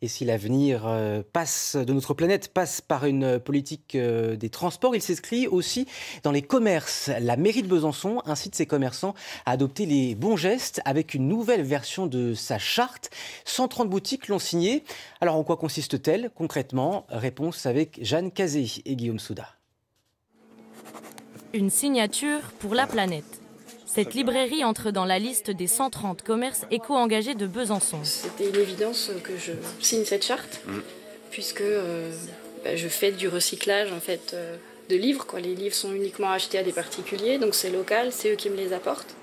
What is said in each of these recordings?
Et si l'avenir de notre planète passe par une politique des transports, il s'inscrit aussi dans les commerces. La mairie de Besançon incite ses commerçants à adopter les bons gestes avec une nouvelle version de sa charte. 130 boutiques l'ont signée. Alors en quoi consiste-t-elle concrètement? Réponse avec Jeanne Cazé et Guillaume Souda. Une signature pour la planète. Cette librairie entre dans la liste des 130 commerces éco-engagés de Besançon. C'était une évidence que je signe cette charte, puisque je fais du recyclage en fait, de livres. Les livres sont uniquement achetés à des particuliers, donc c'est local, c'est eux qui me les apportent.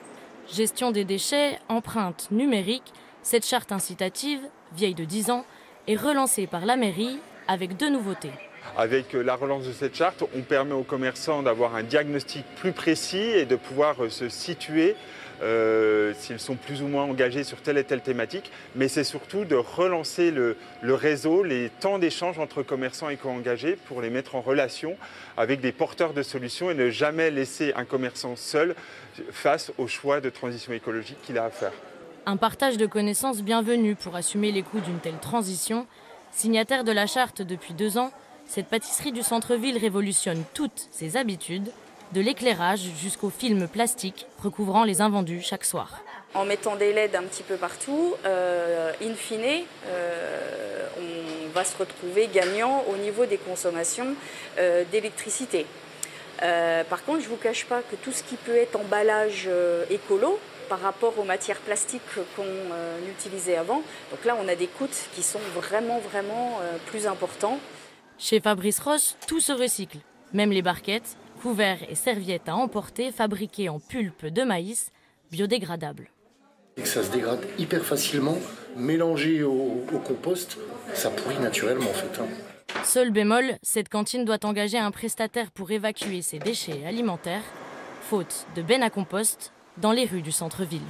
Gestion des déchets, empreinte numérique, cette charte incitative, vieille de 10 ans, est relancée par la mairie avec 2 nouveautés. Avec la relance de cette charte, on permet aux commerçants d'avoir un diagnostic plus précis et de pouvoir se situer s'ils sont plus ou moins engagés sur telle et telle thématique. Mais c'est surtout de relancer le réseau, les temps d'échange entre commerçants éco-engagés pour les mettre en relation avec des porteurs de solutions et ne jamais laisser un commerçant seul face au choix de transition écologique qu'il a à faire. Un partage de connaissances bienvenu pour assumer les coûts d'une telle transition. Signataire de la charte depuis 2 ans, cette pâtisserie du centre-ville révolutionne toutes ses habitudes, de l'éclairage jusqu'aux films plastiques recouvrant les invendus chaque soir. En mettant des LED un petit peu partout, in fine, on va se retrouver gagnant au niveau des consommations d'électricité. Par contre, je ne vous cache pas que tout ce qui peut être emballage écolo, par rapport aux matières plastiques qu'on utilisait avant, donc là on a des coûts qui sont vraiment plus importants. Chez Fabrice Roche, tout se recycle, même les barquettes, couverts et serviettes à emporter fabriquées en pulpe de maïs, biodégradables. Et que ça se dégrade hyper facilement, mélangé au compost, ça pourrit naturellement en fait. Seul bémol, cette cantine doit engager un prestataire pour évacuer ses déchets alimentaires, faute de benne à compost dans les rues du centre-ville.